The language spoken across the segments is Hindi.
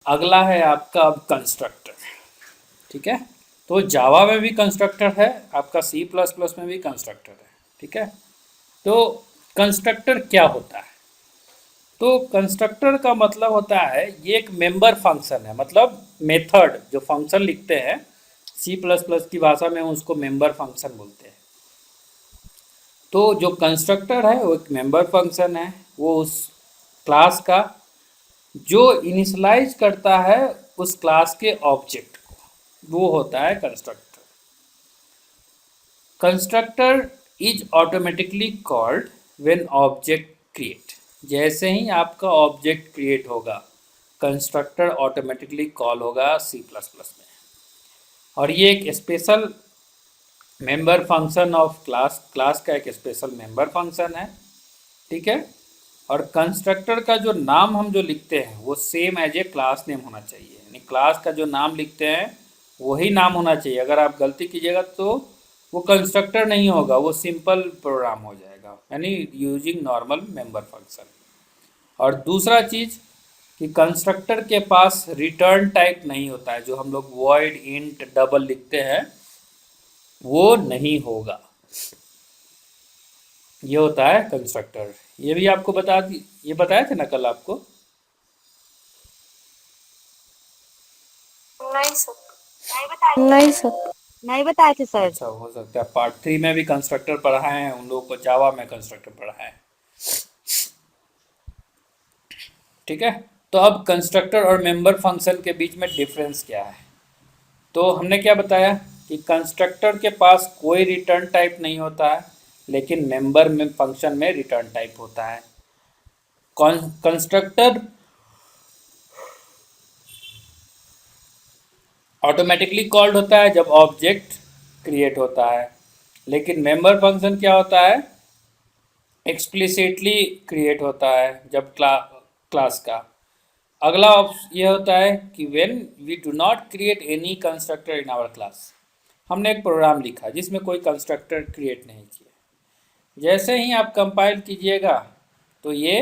अगला है आपका अब कंस्ट्रक्टर। ठीक है, तो जावा में भी कंस्ट्रक्टर है, आपका सी प्लस प्लस में भी कंस्ट्रक्टर है। ठीक है, तो कंस्ट्रक्टर क्या होता है? तो कंस्ट्रक्टर का मतलब होता है ये एक मेंबर फंक्शन है, मतलब मेथड जो फंक्शन लिखते हैं सी प्लस प्लस की भाषा में उसको मेंबर फंक्शन बोलते हैं। तो जो कंस्ट्रक्टर है वो एक मेंबर फंक्शन है, वो उस क्लास का जो इनिशलाइज करता है उस क्लास के ऑब्जेक्ट को, वो होता है constructor. Constructor is automatically called when object create. जैसे ही आपका ऑब्जेक्ट क्रिएट होगा कंस्ट्रक्टर ऑटोमेटिकली कॉल होगा सी प्लस प्लस में। और ये एक special member function of class, class का एक स्पेशल मेंबर फंक्शन है। ठीक है, और कंस्ट्रक्टर का जो नाम हम जो लिखते हैं वो same as a class name होना चाहिए, यानी क्लास का जो नाम लिखते हैं वही नाम होना चाहिए। अगर आप गलती कीजिएगा तो वो कंस्ट्रक्टर नहीं होगा, वो सिंपल प्रोग्राम हो जाएगा, यानी यूजिंग नॉर्मल मेंबर फंक्शन। और दूसरा चीज़ कि कंस्ट्रक्टर के पास रिटर्न टाइप नहीं होता है, जो हम लोग वॉइड इंट डबल लिखते हैं वो नहीं होगा। ये होता है कंस्ट्रक्टर। ये भी आपको बता दी, ये बताया थे ना कल आपको। नहीं सर। नहीं सर, नहीं बताए थे सर। अच्छा, हो सकता है पार्ट 3 में भी कंस्ट्रक्टर पढ़ाए हैं उन लोगों को, जावा में कंस्ट्रक्टर पढ़ाए हैं। ठीक है, तो अब कंस्ट्रक्टर और मेंबर फंक्शन के बीच में डिफरेंस क्या है? तो हमने क्या बताया कि कंस्ट्रक्टर के पास कोई रिटर्न टाइप नहीं होता है, लेकिन मेंबर में फंक्शन में रिटर्न टाइप होता है। कंस्ट्रक्टर ऑटोमेटिकली कॉल्ड होता है जब ऑब्जेक्ट क्रिएट होता है, लेकिन मेंबर फंक्शन क्या होता है? एक्सप्लिसिटली क्रिएट होता है जब क्लास का। अगला ये होता है कि when we do not create any constructor in our class. हमने एक प्रोग्राम लिखा जिसमें कोई कंस्ट्रक्टर क्रिएट नहीं किया, जैसे ही आप कंपाइल कीजिएगा तो ये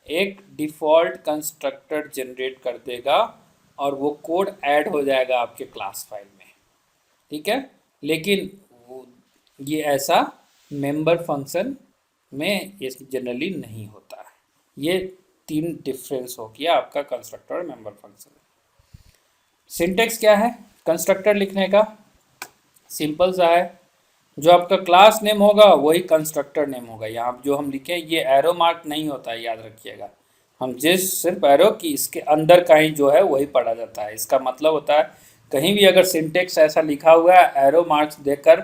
एक डिफ़ॉल्ट कंस्ट्रक्टर जनरेट कर देगा और वो कोड ऐड हो जाएगा आपके क्लास फाइल में। ठीक है, लेकिन ये ऐसा मेंबर फंक्शन में ये जनरली नहीं होता है। ये तीन डिफरेंस हो गया आपका कंस्ट्रक्टर और मेंबर फंक्शन। सिंटेक्स क्या है कंस्ट्रक्टर लिखने का? सिंपल सा है, जो आपका क्लास नेम होगा वही कंस्ट्रक्टर नेम होगा। यहाँ जो हम लिखे ये एरो मार्क नहीं होता है, याद रखिएगा। हम जिस सिर्फ एरो की इसके अंदर का ही जो है वही पढ़ा जाता है। इसका मतलब होता है कहीं भी अगर सिंटेक्स ऐसा लिखा हुआ है एरो मार्क्स देकर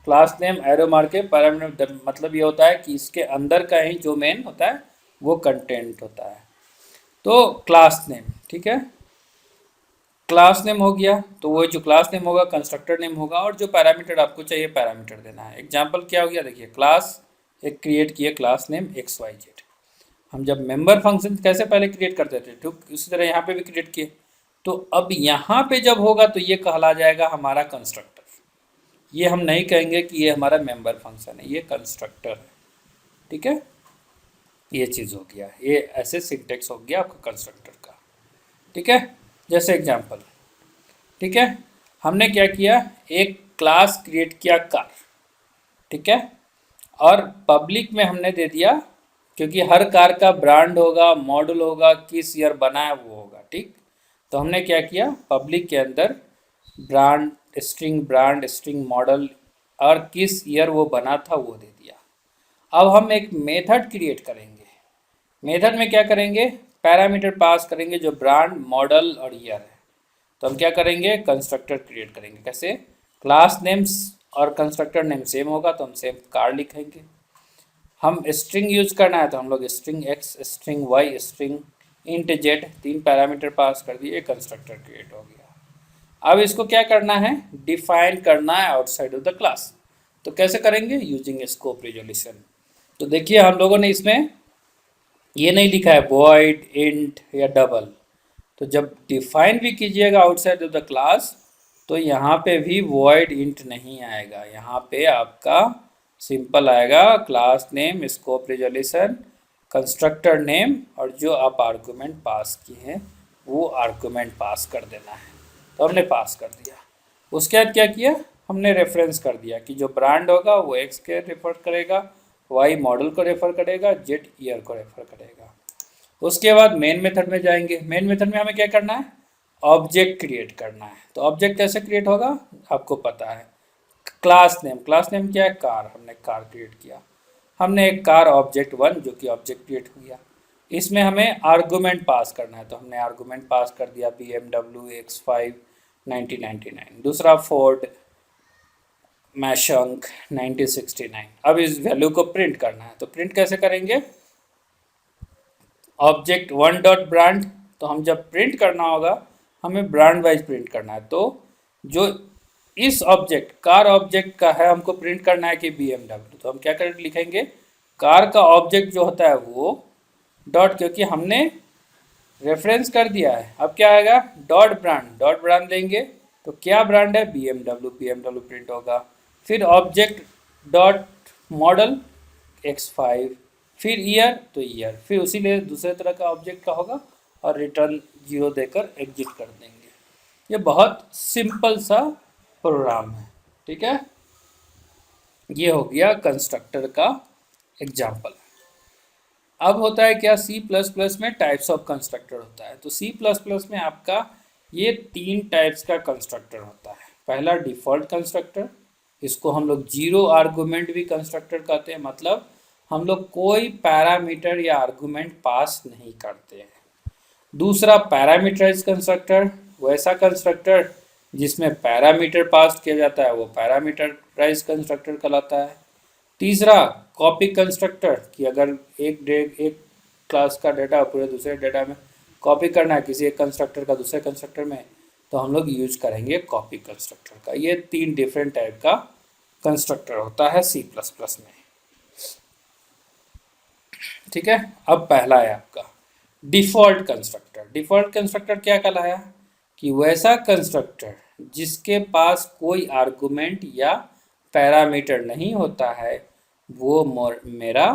क्लास नेम एरो मार्क के पैरामीटर, मतलब ये होता है कि इसके अंदर का ही जो मेन होता है वो कंटेंट होता है। तो क्लास नेम, ठीक है, क्लास नेम हो गया, तो वो जो क्लास नेम होगा कंस्ट्रक्टर नेम होगा, और जो पैरामीटर आपको चाहिए पैरामीटर देना है। एग्जांपल क्या हो गया, देखिए क्लास एक क्रिएट किए class name X Y Z. हम जब मेंबर फंक्शन कैसे पहले क्रिएट करते थे, ठीक उसी तरह यहाँ पे भी क्रिएट किए। तो अब यहाँ पे जब होगा तो ये कहला जाएगा हमारा कंस्ट्रक्टर। ये हम नहीं कहेंगे कि ये हमारा मेंबर फंक्शन है, ये कंस्ट्रक्टर है। ठीक है, ये चीज़ हो गया, ये ऐसे सिंटेक्स हो गया आपका कंस्ट्रक्टर का। ठीक है, जैसे एग्जांपल, ठीक है, हमने क्या किया, एक क्लास क्रिएट किया कार। ठीक है, और पब्लिक में हमने दे दिया, क्योंकि हर कार का ब्रांड होगा, मॉडल होगा, किस ईयर बना है वो होगा। ठीक, तो हमने क्या किया, पब्लिक के अंदर ब्रांड स्ट्रिंग मॉडल और किस ईयर वो बना था वो दे दिया। अब हम एक मेथड क्रिएट करेंगे। मेथड में क्या करेंगे, पैरामीटर पास करेंगे जो ब्रांड मॉडल और ईयर है। तो हम क्या करेंगे, कंस्ट्रक्टर क्रिएट करेंगे। कैसे, क्लास नेम्स और कंस्ट्रक्टर नेम सेम होगा तो हम सेम कार लिखेंगे। हम स्ट्रिंग यूज करना है तो हम लोग string X, string Y, string int Z, तीन पैरामीटर पास कर दिए, कंस्ट्रक्टर क्रिएट हो गया। अब इसको क्या करना है, डिफाइन करना है आउटसाइड ऑफ द क्लास। तो कैसे करेंगे, यूजिंग स्कोप रिजोल्यूशन। तो देखिए हम लोगों ने इसमें ये नहीं लिखा है वॉइड इंट या डबल। तो जब डिफाइन भी कीजिएगा आउटसाइड ऑफ द क्लास तो यहाँ पे भी वॉइड इंट नहीं आएगा, यहाँ पे आपका सिंपल आएगा class name, scope resolution, constructor name, और जो आप आर्गुमेंट पास किए हैं वो आर्गुमेंट पास कर देना है। तो हमने पास कर दिया। उसके बाद क्या किया, हमने रेफरेंस कर दिया कि जो ब्रांड होगा वो एक्स के रेफर करेगा, वाई मॉडल को रेफर करेगा, जेड ईयर को रेफर करेगा। उसके बाद मेन मेथड में जाएंगे। मेन मेथड में हमें क्या करना है, ऑब्जेक्ट क्रिएट करना है। तो ऑब्जेक्ट कैसे क्रिएट होगा आपको पता है, क्लास नेम क्या है, कार। हमने कार क्रिएट किया, हमने एक कार ऑब्जेक्ट 1 जो कि ऑब्जेक्ट क्रिएट हो गया। इसमें हमें आर्गुमेंट पास करना है, तो हमने आर्गुमेंट पास कर दिया BMW X5 1999, दूसरा फोर्ड मैशंक 1969। अब इस वैल्यू को प्रिंट करना है, तो प्रिंट कैसे करेंगे, ऑब्जेक्ट 1 डॉट ब्रांड। तो हम जब प्रिंट करना होगा हमें ब्रांड वाइज प्रिंट करना है। तो जो इस ऑब्जेक्ट कार ऑब्जेक्ट का है हमको प्रिंट करना है कि BMW, तो हम क्या कर लिखेंगे, कार का ऑब्जेक्ट जो होता है वो डॉट, क्योंकि हमने रेफरेंस कर दिया है। अब क्या आएगा, डॉट ब्रांड देंगे। तो क्या ब्रांड है, BMW प्रिंट होगा। फिर ऑब्जेक्ट डॉट मॉडल X5, फिर ईयर तो ईयर, फिर उसी लिए दूसरे तरह का ऑब्जेक्ट का होगा और रिटर्न 0 देकर एग्जिट कर देंगे। ये बहुत सिंपल सा प्रोग्राम है, ठीक है। ये हो गया कंस्ट्रक्टर का एग्जाम्पल। अब होता है क्या, C++ में टाइप्स ऑफ कंस्ट्रक्टर होता है। तो C++ में आपका ये 3 टाइप्स का कंस्ट्रक्टर होता है। पहला डिफ़ॉल्ट कंस्ट्रक्टर, इसको हम लोग जीरो आर्गुमेंट भी कंस्ट्रक्टर कहते हैं, मतलब हम लोग कोई पैरामीटर या आर्गुमेंट पास नहीं करते हैं। दूसरा पैरामीटराइज कंस्ट्रक्टर, वैसा कंस्ट्रक्टर जिसमें पैरामीटर पास किया जाता है वो पैरामीटराइज कंस्ट्रक्टर कहलाता है। तीसरा कॉपी कंस्ट्रक्टर, कि अगर एक क्लास का डाटा पूरे दूसरे डाटा में कॉपी करना है किसी एक कंस्ट्रक्टर का दूसरे कंस्ट्रक्टर में, तो हम लोग यूज करेंगे कॉपी कंस्ट्रक्टर का। ये 3 डिफरेंट टाइप का कंस्ट्रक्टर होता है C++ में, ठीक है। अब पहला है आपका डिफ़ॉल्ट कंस्ट्रक्टर। डिफ़ॉल्ट कंस्ट्रक्टर क्या कहलाया, कि वैसा कंस्ट्रक्टर जिसके पास कोई आर्गुमेंट या पैरामीटर नहीं होता है वो मेरा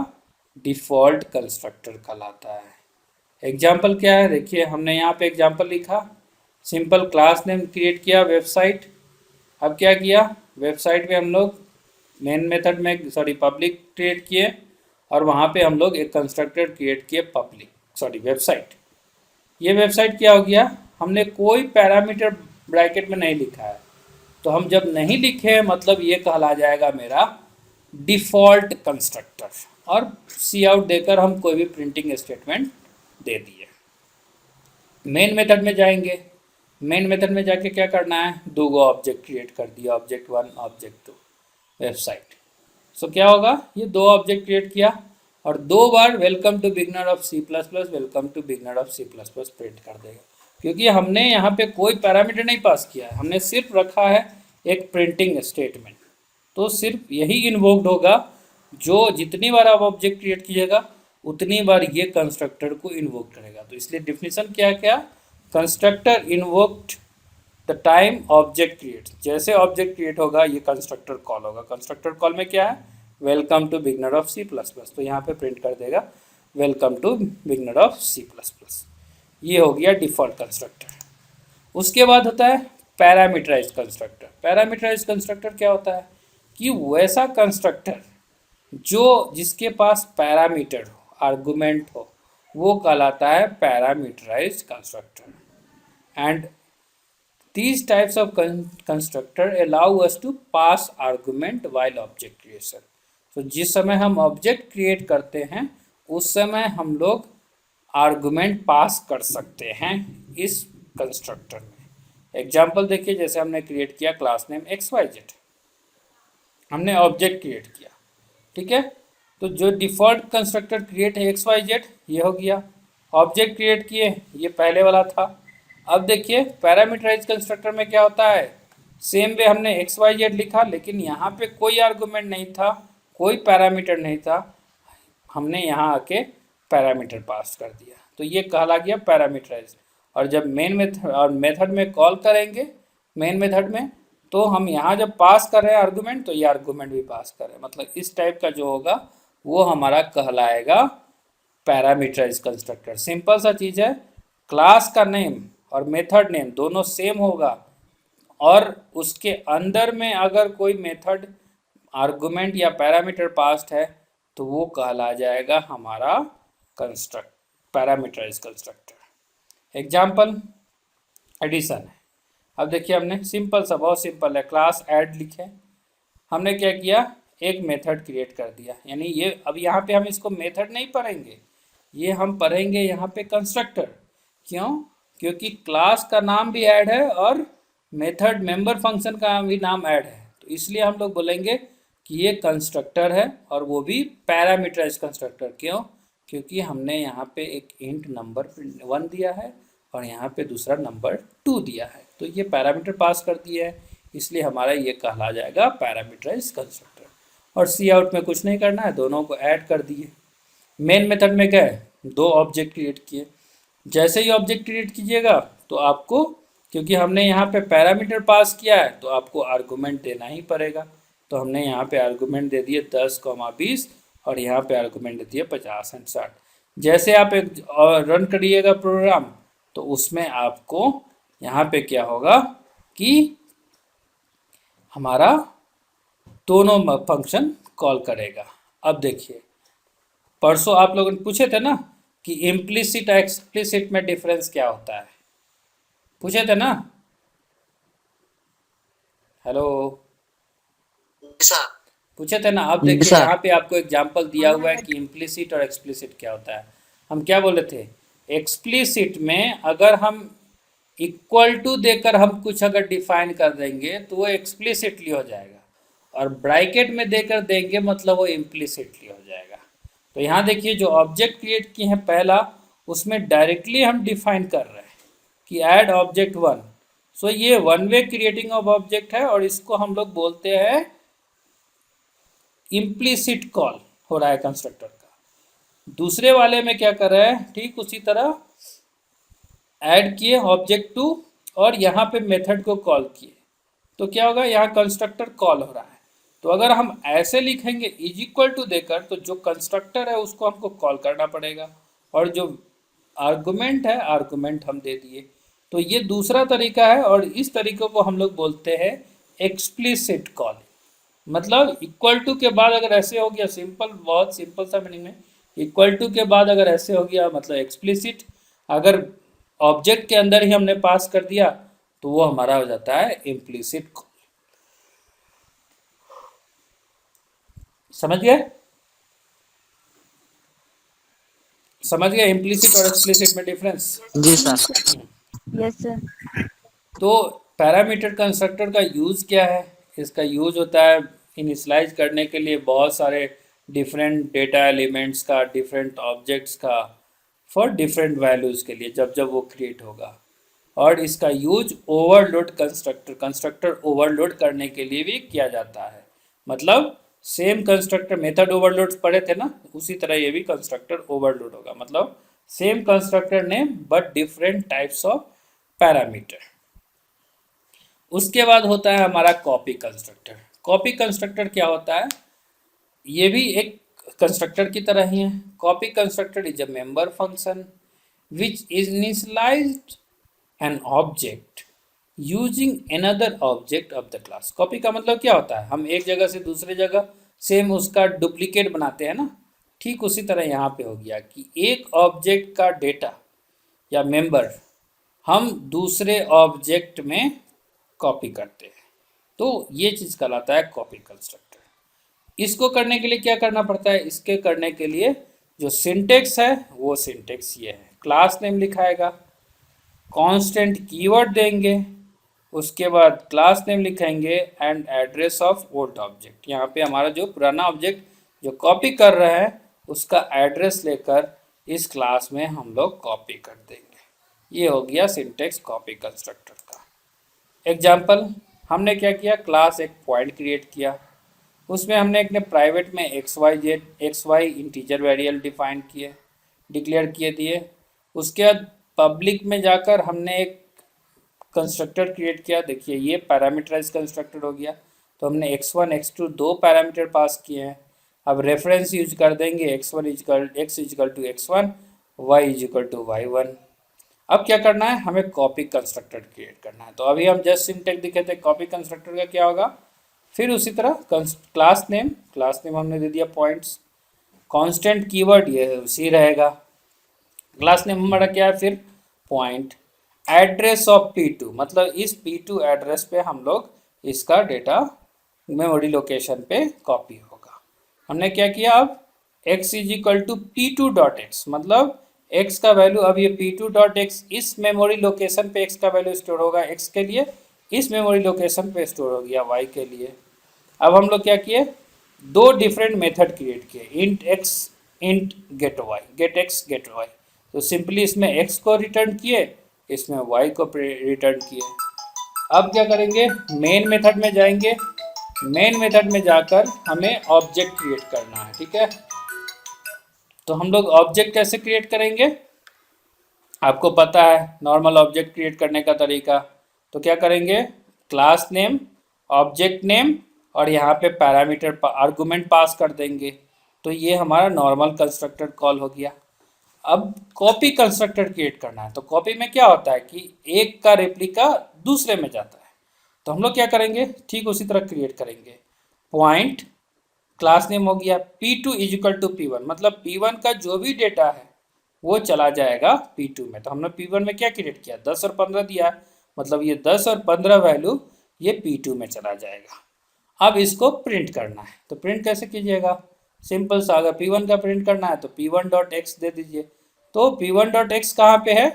डिफ़ॉल्ट कंस्ट्रक्टर कहलाता है। एग्जाम्पल क्या है, देखिए हमने यहाँ पे एग्जाम्पल लिखा, सिंपल क्लास नेम क्रिएट किया वेबसाइट। अब क्या किया, वेबसाइट में हम लोग मेन मेथड में पब्लिक क्रिएट किए और वहाँ पे हम लोग एक कंस्ट्रक्टर क्रिएट किए वेबसाइट। ये वेबसाइट क्या हो गया, हमने कोई पैरामीटर ब्रैकेट में नहीं लिखा है। तो हम जब नहीं लिखे मतलब ये कहला जाएगा मेरा डिफ़ॉल्ट कंस्ट्रक्टर, और सी आउट देकर हम कोई भी प्रिंटिंग स्टेटमेंट दे दिए। मेन मेथड में जाएंगे, मेन मेथड में जाके क्या करना है, 2 ऑब्जेक्ट क्रिएट कर दिया, ऑब्जेक्ट 1 ऑब्जेक्ट 2 वेबसाइट। सो क्या होगा, ये 2 ऑब्जेक्ट क्रिएट किया और 2 बार welcome to beginner of C++, welcome to beginner of C++ print कर देगा, क्योंकि हमने यहाँ पे कोई पैरामीटर नहीं पास किया है, हमने सिर्फ रखा है एक प्रिंटिंग स्टेटमेंट। तो सिर्फ यही इन्वोक्ड होगा, जो जितनी बार आप ऑब्जेक्ट क्रिएट कीजिएगा उतनी बार ये कंस्ट्रक्टर को इन्वोक करेगा। तो इसलिए डिफिनीशन क्या क्या, constructor invoked the time object create, जैसे ऑब्जेक्ट क्रिएट होगा ये कंस्ट्रक्टर कॉल होगा। कंस्ट्रक्टर कॉल में क्या है, welcome to beginner of C++, तो यहाँ पे प्रिंट कर देगा welcome to beginner of C++। ये हो गया डिफ़ॉल्ट कंस्ट्रक्टर। उसके बाद होता है पैरामीटराइज कंस्ट्रक्टर। पैरामीटराइज कंस्ट्रक्टर क्या होता है, कि वैसा कंस्ट्रक्टर जो जिसके पास पैरामीटर हो, आर्गुमेंट हो, वो कहलाता है parameterize constructor. And these types of constructor allow us to pass argument while object creation। तो जिस समय हम ऑब्जेक्ट क्रिएट करते हैं उस समय हम लोग आर्गुमेंट पास कर सकते हैं इस कंस्ट्रक्टर में। एग्जाम्पल देखिए, जैसे हमने क्रिएट किया क्लास नेम XYZ, हमने ऑब्जेक्ट क्रिएट किया, ठीक है। तो जो डिफ़ॉल्ट कंस्ट्रक्टर क्रिएट है XYZ ये हो गया, ऑब्जेक्ट क्रिएट किए ये पहले वाला था। अब देखिए पैरामीटराइज कंस्ट्रक्टर में क्या होता है, सेम वे हमने XYZ लिखा लेकिन यहाँ पे कोई आर्गुमेंट नहीं था, कोई पैरामीटर नहीं था, हमने यहाँ आके पैरामीटर पास कर दिया, तो ये कहला गया पैरामीटराइज। और जब मेथड में कॉल करेंगे मेन मेथड में, तो हम यहाँ जब पास कर रहे हैं आर्गुमेंट तो ये आर्गुमेंट भी पास करें, मतलब इस टाइप का जो होगा वो हमारा कहलाएगा पैरामीटराइज कंस्ट्रक्टर। सिंपल सा चीज़ है, क्लास का नेम और मेथड नेम दोनों सेम होगा और उसके अंदर में अगर कोई मेथड आर्गुमेंट या पैरामीटर पास्ड है तो वो कहला जाएगा हमारा construct parameterize constructor. Example addition है। अब देखिए हमने सिंपल सा, बहुत सिंपल है, क्लास ऐड लिखे, हमने क्या किया, एक मेथड क्रिएट कर दिया, यानी ये अब यहाँ पे हम इसको मेथड नहीं पढ़ेंगे, ये हम पढ़ेंगे यहाँ पे कंस्ट्रक्टर। क्यों? क्योंकि क्लास का नाम भी ऐड है और मेथड मेंबर फंक्शन का भी नाम ऐड है, तो इसलिए हम लोग बोलेंगे कि ये कंस्ट्रक्टर है और वो भी पैरामीटराइज कंस्ट्रक्टर। क्यों? क्योंकि हमने यहाँ पे एक इंट नंबर 1 दिया है और यहाँ पे दूसरा नंबर 2 दिया है, तो ये पैरामीटर पास कर दिया है, इसलिए हमारा ये कहला जाएगा पैरामीटराइज कंस्ट्रक्टर। और सी आउट में कुछ नहीं करना है, दोनों को ऐड कर दिए। मेन मेथड में क्या है, 2 ऑब्जेक्ट क्रिएट किए, जैसे ही ऑब्जेक्ट क्रिएट कीजिएगा तो आपको, क्योंकि हमने यहाँ पे पैरामीटर पास किया है तो आपको आर्गूमेंट देना ही पड़ेगा, तो हमने यहाँ पे आर्गूमेंट दे दिए 10,20 और यहाँ पे आर्गूमेंट दे दिए 50 एंड 60। जैसे आप एक रन करिएगा प्रोग्राम तो उसमें आपको यहाँ पे क्या होगा कि हमारा दोनों फंक्शन कॉल करेगा। अब देखिए, परसों आप लोगों ने पूछे थे ना कि इम्प्लिसिट और एक्सप्लिसिट में डिफरेंस क्या होता है, पूछे थे ना? हेलो, पूछे थे ना? अब देखिए यहाँ पे आपको एग्जांपल दिया हुआ है कि इम्प्लिसिट और एक्सप्लिसिट क्या होता है। हम क्या बोले थे, एक्सप्लिसिट में अगर हम इक्वल टू देकर हम कुछ अगर डिफाइन कर देंगे तो वो एक्सप्लिसिटली हो जाएगा, और ब्रैकेट में देकर देंगे मतलब वो इम्प्लिसिटली हो जाएगा। तो यहाँ देखिए जो ऑब्जेक्ट क्रिएट किए हैं पहला, उसमें डायरेक्टली हम डिफाइन कर रहे हैं कि ऐड ऑब्जेक्ट 1, सो ये one way creating of object है और इसको हम लोग बोलते हैं इम्प्लिसिट कॉल हो रहा है कंस्ट्रक्टर का। दूसरे वाले में क्या कर रहे हैं, ठीक उसी तरह ऐड किए ऑब्जेक्ट 2 और यहाँ पे मेथड को कॉल किए, तो क्या होगा, यहाँ कंस्ट्रक्टर कॉल हो रहा है। तो अगर हम ऐसे लिखेंगे इज इक्वल टू देकर, तो जो कंस्ट्रक्टर है उसको हमको कॉल करना पड़ेगा और जो आर्गुमेंट है आर्गुमेंट हम दे दिए। तो ये दूसरा तरीका है और इस तरीके को हम लोग बोलते हैं एक्सप्लिसिट कॉल। मतलब इक्वल टू के बाद अगर ऐसे हो गया, सिंपल, बहुत सिंपल सा मीनिंग है, इक्वल टू के बाद अगर ऐसे हो गया मतलब एक्सप्लिसिट। अगर ऑब्जेक्ट के अंदर ही हमने पास कर दिया तो वो हमारा हो जाता है इम्प्लिसिट कॉल। समझ गए? समझ गए इम्प्लिसिट और एक्सप्लिसिट में डिफरेंस? जी सर। Yes sir. तो पैरामीटर कंस्ट्रक्टर का यूज़ क्या है? इसका यूज होता है इनिशलाइज करने के लिए बहुत सारे डिफरेंट डेटा एलिमेंट्स का, डिफरेंट ऑब्जेक्ट्स का, फॉर डिफरेंट वैल्यूज़ के लिए जब जब वो क्रिएट होगा। और इसका यूज ओवरलोड कंस्ट्रक्टर ओवरलोड करने के लिए भी किया जाता है। मतलब सेम कंस्ट्रक्टर, मेथड ओवरलोड पढ़े थे ना, उसी तरह ये भी कंस्ट्रक्टर ओवरलोड होगा। मतलब same constructor name but different types of parameter. उसके बाद होता है हमारा कॉपी कंस्ट्रक्टर। कॉपी कंस्ट्रक्टर क्या होता है, ये भी एक कंस्ट्रक्टर की तरह ही है। Copy constructor is a member function which is initialised an object using another object of the class. Copy का मतलब क्या होता है, हम एक जगह से दूसरे जगह सेम उसका डुप्लीकेट बनाते हैं ना, ठीक उसी तरह यहाँ पे हो गया कि एक ऑब्जेक्ट का डेटा या मेंबर हम दूसरे ऑब्जेक्ट में कॉपी करते हैं, तो ये चीज़ कहलाता है कॉपी कंस्ट्रक्टर। इसको करने के लिए क्या करना पड़ता है, इसके करने के लिए जो सिंटेक्स है वो सिंटेक्स ये है, क्लास नेम लिखाएगा, कांस्टेंट कीवर्ड देंगे, उसके बाद क्लास नेम लिखेंगे and address of old object. यहाँ पे हमारा जो पुराना ऑब्जेक्ट जो कॉपी कर रहा है उसका एड्रेस लेकर इस क्लास में हम लोग कॉपी कर देंगे। ये हो गया सिंटेक्स कॉपी कंस्ट्रक्टर का। एग्जाम्पल, हमने क्या किया, क्लास एक पॉइंट क्रिएट किया, उसमें हमने एक प्राइवेट में X Y integer variable define किए, डिक्लेयर किए दिए। उसके बाद पब्लिक में जाकर हमने एक कंस्ट्रक्टर क्रिएट किया। देखिए ये पैरामीटराइज कंस्ट्रक्टर हो गया, तो हमने x1 x2 दो पैरामीटर पास किए हैं। अब रेफरेंस यूज कर देंगे x1 is equal x1, y is equal to y1। अब क्या करना है, हमें कॉपी कंस्ट्रक्टर क्रिएट करना है। तो अभी हम जस्ट सिंटैक्स दिखे थे, कॉपी कंस्ट्रक्टर का क्या होगा, फिर उसी तरह क्लास नेम हमने दे दिया पॉइंट्स, कांस्टेंट कीवर्ड ये उसी रहेगा, क्लास नेम हमारा क्या है फिर पॉइंट, एड्रेस ऑफ P2 मतलब इस P2 एड्रेस पे हम लोग इसका डेटा मेमोरी लोकेशन पे कॉपी होगा। हमने क्या किया, अब x is equal to P2.x मतलब x का वैल्यू, अब ये P2.x इस मेमोरी लोकेशन पे x का वैल्यू स्टोर होगा, x के लिए इस मेमोरी लोकेशन पे स्टोर हो गया y के लिए। अब हम लोग क्या किए, दो डिफरेंट मेथड क्रिएट किए, int x int get y, get x get y। तो सिंपली इसमें x को रिटर्न किए, इसमें y को रिटर्न किए। अब क्या करेंगे, मेन मेथड में जाएंगे, मेन मेथड में जाकर हमें ऑब्जेक्ट क्रिएट करना है, ठीक है। तो हम लोग ऑब्जेक्ट कैसे क्रिएट करेंगे, आपको पता है नॉर्मल ऑब्जेक्ट क्रिएट करने का तरीका। तो क्या करेंगे, क्लास नेम, ऑब्जेक्ट नेम और यहाँ पे पैरामीटर आर्गुमेंट पास कर देंगे। तो ये हमारा नॉर्मल कंस्ट्रक्टर कॉल हो गया। अब कॉपी कंस्ट्रक्टर क्रिएट करना है। तो कॉपी में क्या होता है कि एक का रेप्लिका दूसरे में जाता है। तो हम लोग क्या करेंगे, ठीक उसी तरह क्रिएट करेंगे, पॉइंट क्लास नेम हो गया P2 is equal to P1 मतलब P1 का जो भी डेटा है वो चला जाएगा P2 में। तो हमने P1 में क्या क्रिएट किया, 10 और 15 दिया, मतलब ये 10 और 15 वैल्यू ये P2 में चला जाएगा। अब इसको प्रिंट करना है। तो प्रिंट कैसे कीजिएगा, सिंपल सा, अगर P1 का प्रिंट करना है तो P1.x दे दीजिए। तो P1.x कहाँ पे है,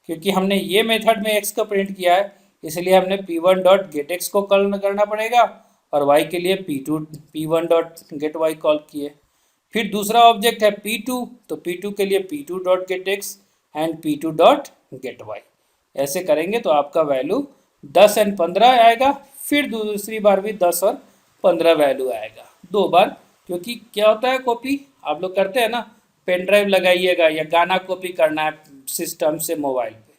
क्योंकि हमने ये मेथड में x को प्रिंट किया है, इसलिए हमने P1.getX को कॉल करना पड़ेगा और y के लिए P1.getY कॉल किए। फिर दूसरा ऑब्जेक्ट है P2, तो P2 के लिए P2.getX एंड P2.getY। ऐसे करेंगे तो आपका वैल्यू 10 और 15 आएगा, फिर दूसरी बार भी 10 और 15 वैल्यू आएगा, दो बार। क्योंकि क्या होता है, कॉपी आप लोग करते हैं ना, पेन ड्राइव लगाइएगा या गाना कॉपी करना है सिस्टम से मोबाइल पे,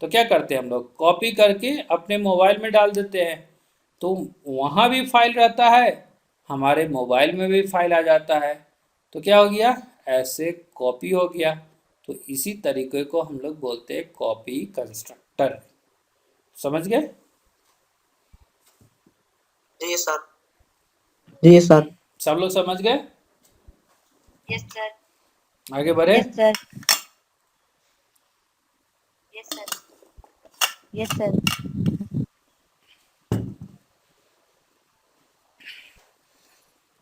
तो क्या करते हैं हम लोग, कॉपी करके अपने मोबाइल में डाल देते हैं। तो वहाँ भी फाइल रहता है, हमारे मोबाइल में भी फाइल आ जाता है। तो क्या हो गया, ऐसे कॉपी हो गया। तो इसी तरीके को हम लोग बोलते हैं कॉपी कंस्ट्रक्टर। समझ गए? जी सर। जी सर। सब लोग समझ गए? Yes sir. आगे बढ़े? Yes sir. Yes sir. Yes sir.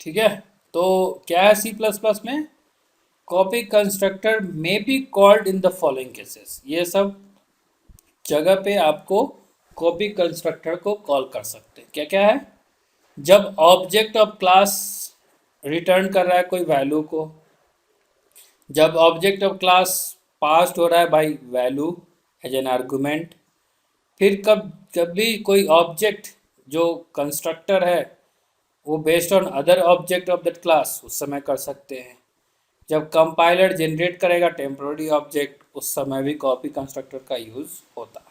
ठीक है। तो क्या है C++ में, कॉपी कंस्ट्रक्टर में be called in the following cases. ये सब जगह पे आपको कॉपी कंस्ट्रक्टर को कॉल कर सकते हैं। क्या क्या है, जब ऑब्जेक्ट ऑफ क्लास रिटर्न कर रहा है कोई वैल्यू को, जब ऑब्जेक्ट ऑफ क्लास पास्ड हो रहा है by value as an argument, फिर जब भी कोई ऑब्जेक्ट जो कंस्ट्रक्टर है वो based on other object of that class, उस समय कर सकते हैं। जब कंपाइलर जनरेट करेगा टेम्पोररी ऑब्जेक्ट, उस समय भी कॉपी कंस्ट्रक्टर का यूज़ होता है।